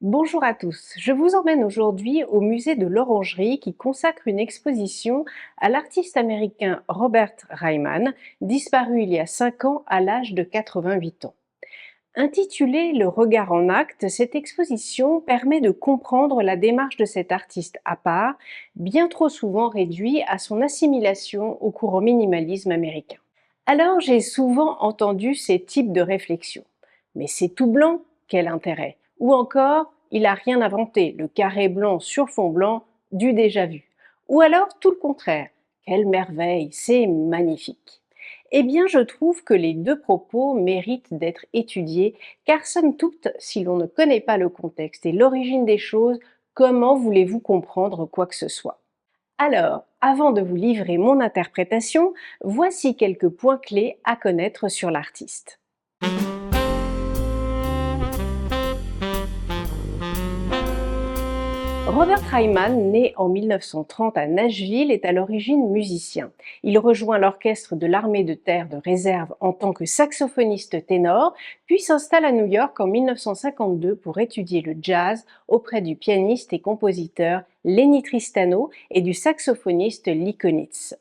Bonjour à tous, je vous emmène aujourd'hui au musée de l'Orangerie qui consacre une exposition à l'artiste américain Robert Ryman, disparu il y a 5 ans à l'âge de 88 ans. Intitulée Le regard en acte, cette exposition permet de comprendre la démarche de cet artiste à part, bien trop souvent réduit à son assimilation au courant minimalisme américain. Alors j'ai souvent entendu ces types de réflexions. Mais c'est tout blanc, quel intérêt? Ou encore, il n'a rien inventé, le carré blanc sur fond blanc, du déjà vu. Ou alors tout le contraire, quelle merveille, c'est magnifique. Eh bien, je trouve que les deux propos méritent d'être étudiés, car somme toute, si l'on ne connaît pas le contexte et l'origine des choses, comment voulez-vous comprendre quoi que ce soit? Alors, avant de vous livrer mon interprétation, voici quelques points clés à connaître sur l'artiste. Robert Ryman, né en 1930 à Nashville, est à l'origine musicien. Il rejoint l'orchestre de l'armée de terre de réserve en tant que saxophoniste ténor, puis s'installe à New York en 1952 pour étudier le jazz auprès du pianiste et compositeur Lenny Tristano et du saxophoniste Lee Konitz.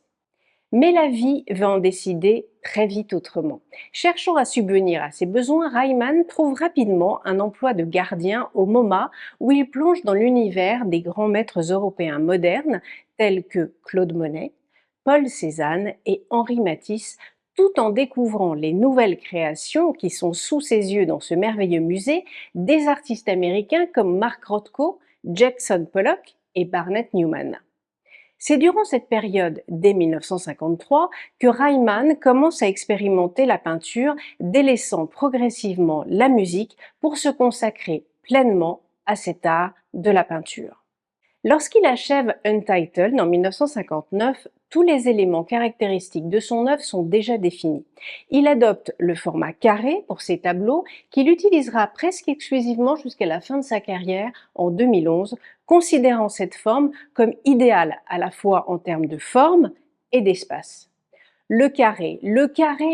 Mais la vie va en décider très vite autrement. Cherchant à subvenir à ses besoins, Ryman trouve rapidement un emploi de gardien au MoMA où il plonge dans l'univers des grands maîtres européens modernes tels que Claude Monet, Paul Cézanne et Henri Matisse, tout en découvrant les nouvelles créations qui sont sous ses yeux dans ce merveilleux musée des artistes américains comme Mark Rothko, Jackson Pollock et Barnett Newman. C'est durant cette période, dès 1953, que Ryman commence à expérimenter la peinture, délaissant progressivement la musique pour se consacrer pleinement à cet art de la peinture. Lorsqu'il achève Untitled en 1959, tous les éléments caractéristiques de son œuvre sont déjà définis. Il adopte le format carré pour ses tableaux qu'il utilisera presque exclusivement jusqu'à la fin de sa carrière en 2011, considérant cette forme comme idéale à la fois en termes de forme et d'espace. Le carré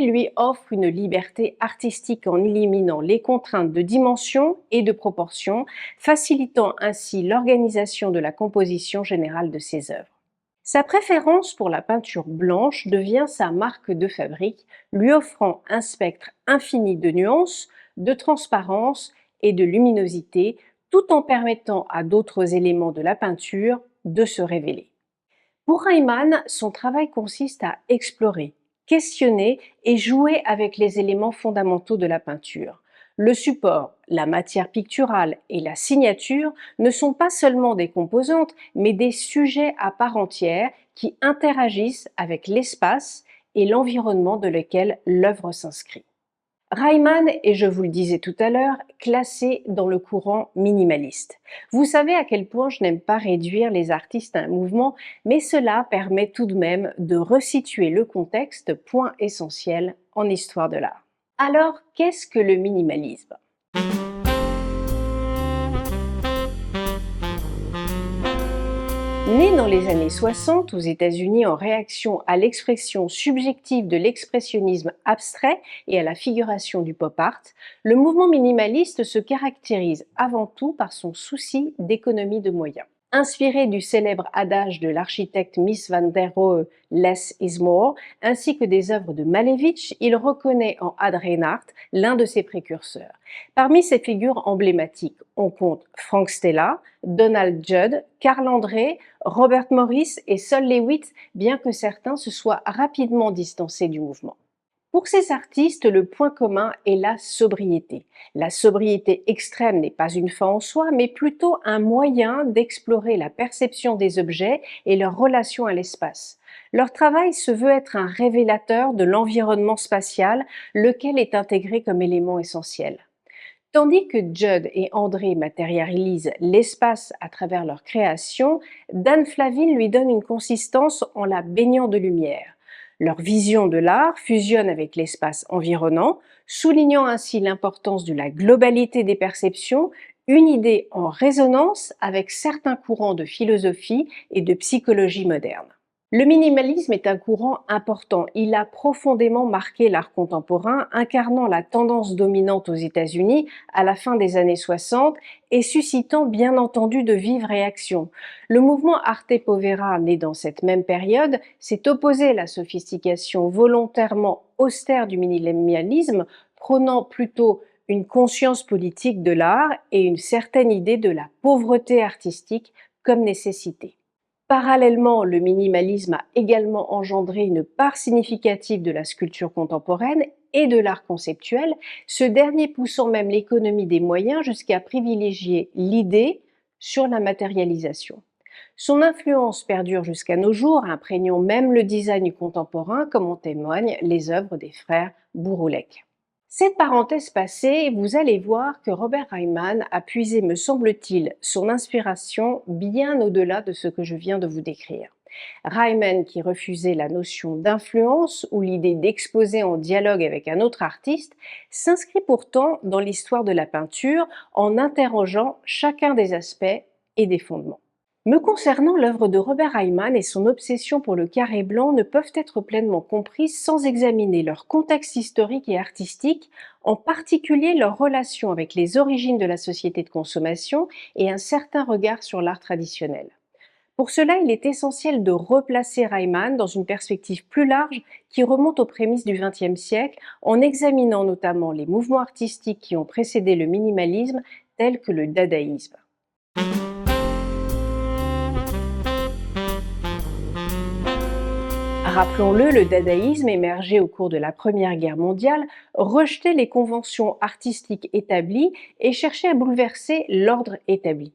lui offre une liberté artistique en éliminant les contraintes de dimension et de proportion, facilitant ainsi l'organisation de la composition générale de ses œuvres. Sa préférence pour la peinture blanche devient sa marque de fabrique, lui offrant un spectre infini de nuances, de transparence et de luminosité, tout en permettant à d'autres éléments de la peinture de se révéler. Pour Ryman, son travail consiste à explorer, questionner et jouer avec les éléments fondamentaux de la peinture. Le support, la matière picturale et la signature ne sont pas seulement des composantes, mais des sujets à part entière qui interagissent avec l'espace et l'environnement dans lequel l'œuvre s'inscrit. Ryman est, je vous le disais tout à l'heure, classé dans le courant minimaliste. Vous savez à quel point je n'aime pas réduire les artistes à un mouvement, mais cela permet tout de même de resituer le contexte, point essentiel en histoire de l'art. Alors, qu'est-ce que le minimalisme? Né dans les années 60 aux États-Unis en réaction à l'expression subjective de l'expressionnisme abstrait et à la figuration du pop art, le mouvement minimaliste se caractérise avant tout par son souci d'économie de moyens. Inspiré du célèbre adage de l'architecte Mies van der Rohe Less is more, ainsi que des œuvres de Malevich, il reconnaît en Ad Reinhardt l'un de ses précurseurs. Parmi ces figures emblématiques, on compte Frank Stella, Donald Judd, Carl André, Robert Morris et Sol Lewitt, bien que certains se soient rapidement distancés du mouvement. Pour ces artistes, le point commun est la sobriété. La sobriété extrême n'est pas une fin en soi, mais plutôt un moyen d'explorer la perception des objets et leur relation à l'espace. Leur travail se veut être un révélateur de l'environnement spatial, lequel est intégré comme élément essentiel. Tandis que Judd et André matérialisent l'espace à travers leur création, Dan Flavin lui donne une consistance en la baignant de lumière. Leur vision de l'art fusionne avec l'espace environnant, soulignant ainsi l'importance de la globalité des perceptions, une idée en résonance avec certains courants de philosophie et de psychologie moderne. Le minimalisme est un courant important. Il a profondément marqué l'art contemporain, incarnant la tendance dominante aux États-Unis à la fin des années 60 et suscitant bien entendu de vives réactions. Le mouvement Arte Povera, né dans cette même période, s'est opposé à la sophistication volontairement austère du minimalisme, prônant plutôt une conscience politique de l'art et une certaine idée de la pauvreté artistique comme nécessité. Parallèlement, le minimalisme a également engendré une part significative de la sculpture contemporaine et de l'art conceptuel, ce dernier poussant même l'économie des moyens jusqu'à privilégier l'idée sur la matérialisation. Son influence perdure jusqu'à nos jours, imprégnant même le design contemporain, comme en témoignent les œuvres des frères Bouroulec. Cette parenthèse passée, vous allez voir que Robert Reimann a puisé, me semble-t-il, son inspiration bien au-delà de ce que je viens de vous décrire. Reimann, qui refusait la notion d'influence ou l'idée d'exposer en dialogue avec un autre artiste, s'inscrit pourtant dans l'histoire de la peinture en interrogeant chacun des aspects et des fondements. Me concernant, l'œuvre de Robert Reimann et son obsession pour le carré blanc ne peuvent être pleinement comprises sans examiner leur contexte historique et artistique, en particulier leur relation avec les origines de la société de consommation et un certain regard sur l'art traditionnel. Pour cela, il est essentiel de replacer Reimann dans une perspective plus large qui remonte aux prémices du XXe siècle, en examinant notamment les mouvements artistiques qui ont précédé le minimalisme, tels que le dadaïsme. Rappelons-le, le dadaïsme, émergé au cours de la Première Guerre mondiale, rejetait les conventions artistiques établies et cherchait à bouleverser l'ordre établi.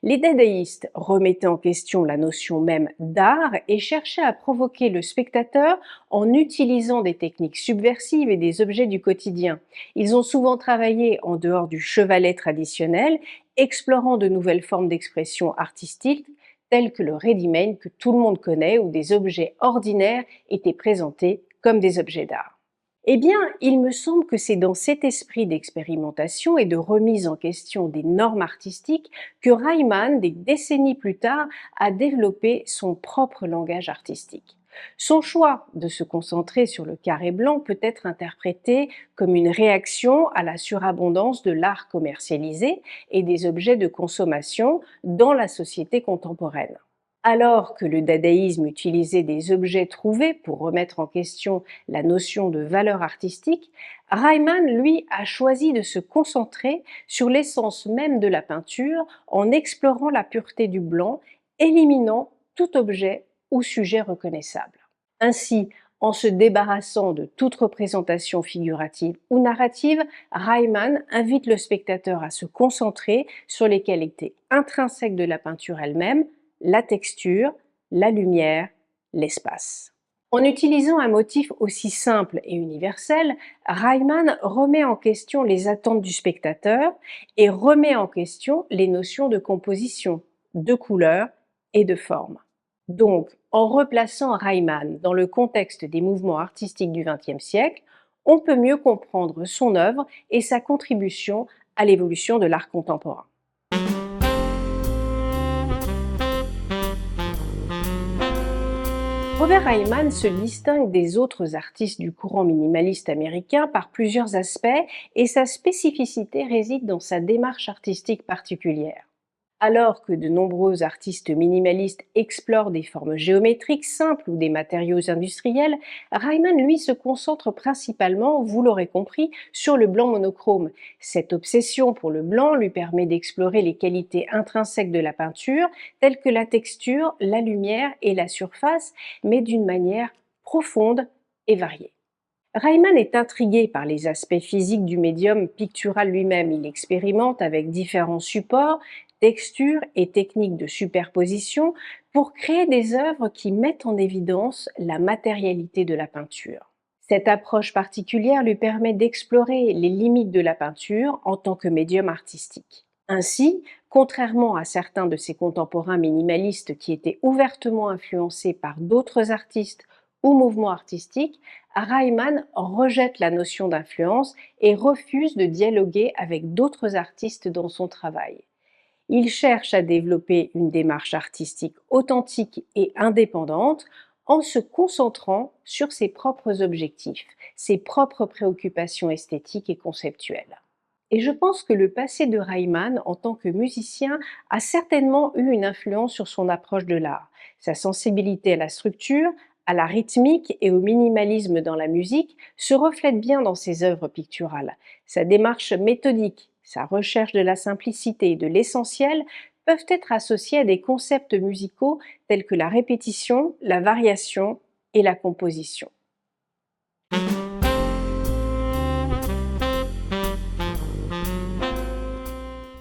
Les dadaïstes remettaient en question la notion même d'art et cherchaient à provoquer le spectateur en utilisant des techniques subversives et des objets du quotidien. Ils ont souvent travaillé en dehors du chevalet traditionnel, explorant de nouvelles formes d'expression artistique tels que le ready-made que tout le monde connaît, où des objets ordinaires étaient présentés comme des objets d'art. Eh bien, il me semble que c'est dans cet esprit d'expérimentation et de remise en question des normes artistiques que Reimann, des décennies plus tard, a développé son propre langage artistique. Son choix de se concentrer sur le carré blanc peut être interprété comme une réaction à la surabondance de l'art commercialisé et des objets de consommation dans la société contemporaine. Alors que le dadaïsme utilisait des objets trouvés pour remettre en question la notion de valeur artistique, Reimann, lui, a choisi de se concentrer sur l'essence même de la peinture en explorant la pureté du blanc, éliminant tout objet ou sujet reconnaissable. Ainsi, en se débarrassant de toute représentation figurative ou narrative, Reimann invite le spectateur à se concentrer sur les qualités intrinsèques de la peinture elle-même, la texture, la lumière, l'espace. En utilisant un motif aussi simple et universel, Reimann remet en question les attentes du spectateur et remet en question les notions de composition, de couleur et de forme. Donc, en replaçant Reimann dans le contexte des mouvements artistiques du XXe siècle, on peut mieux comprendre son œuvre et sa contribution à l'évolution de l'art contemporain. Robert Reimann se distingue des autres artistes du courant minimaliste américain par plusieurs aspects et sa spécificité réside dans sa démarche artistique particulière. Alors que de nombreux artistes minimalistes explorent des formes géométriques simples ou des matériaux industriels, Reimann, lui, se concentre principalement, vous l'aurez compris, sur le blanc monochrome. Cette obsession pour le blanc lui permet d'explorer les qualités intrinsèques de la peinture, telles que la texture, la lumière et la surface, mais d'une manière profonde et variée. Reimann est intrigué par les aspects physiques du médium pictural lui-même. Il expérimente avec différents supports, textures et techniques de superposition pour créer des œuvres qui mettent en évidence la matérialité de la peinture. Cette approche particulière lui permet d'explorer les limites de la peinture en tant que médium artistique. Ainsi, contrairement à certains de ses contemporains minimalistes qui étaient ouvertement influencés par d'autres artistes ou mouvements artistiques, Reimann rejette la notion d'influence et refuse de dialoguer avec d'autres artistes dans son travail. Il cherche à développer une démarche artistique authentique et indépendante en se concentrant sur ses propres objectifs, ses propres préoccupations esthétiques et conceptuelles. Et je pense que le passé de Reimann en tant que musicien a certainement eu une influence sur son approche de l'art. Sa sensibilité à la structure, à la rythmique et au minimalisme dans la musique se reflète bien dans ses œuvres picturales. Sa démarche méthodique, sa recherche de la simplicité et de l'essentiel peuvent être associés à des concepts musicaux tels que la répétition, la variation et la composition.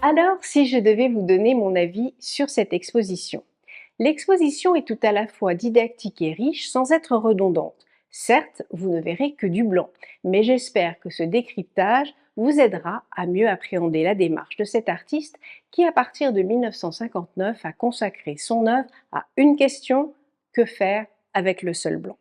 Alors, si je devais vous donner mon avis sur cette exposition. L'exposition est tout à la fois didactique et riche sans être redondante. Certes, vous ne verrez que du blanc, mais j'espère que ce décryptage vous aidera à mieux appréhender la démarche de cet artiste qui, à partir de 1959, a consacré son œuvre à une question: que faire avec le seul blanc?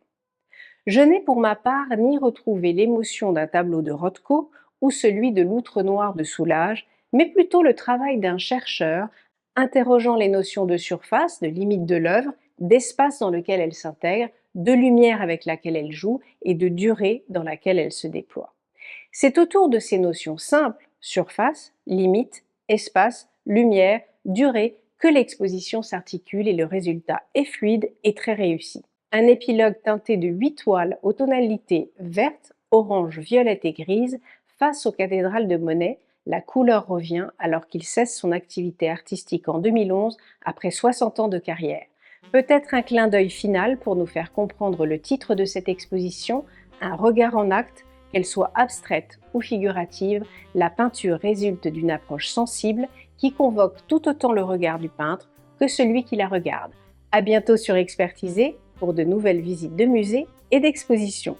Je n'ai pour ma part ni retrouvé l'émotion d'un tableau de Rothko ou celui de l'outre noir de Soulages, mais plutôt le travail d'un chercheur interrogeant les notions de surface, de limite de l'œuvre, d'espace dans lequel elle s'intègre, de lumière avec laquelle elle joue et de durée dans laquelle elle se déploie. C'est autour de ces notions simples, surface, limite, espace, lumière, durée, que l'exposition s'articule et le résultat est fluide et très réussi. Un épilogue teinté de 8 toiles aux tonalités verte, orange, violette et grise face aux cathédrales de Monet. La couleur revient alors qu'il cesse son activité artistique en 2011 après 60 ans de carrière. Peut-être un clin d'œil final pour nous faire comprendre le titre de cette exposition, un regard en acte. Qu'elle soit abstraite ou figurative, la peinture résulte d'une approche sensible qui convoque tout autant le regard du peintre que celui qui la regarde. À bientôt sur Expertisé pour de nouvelles visites de musées et d'expositions.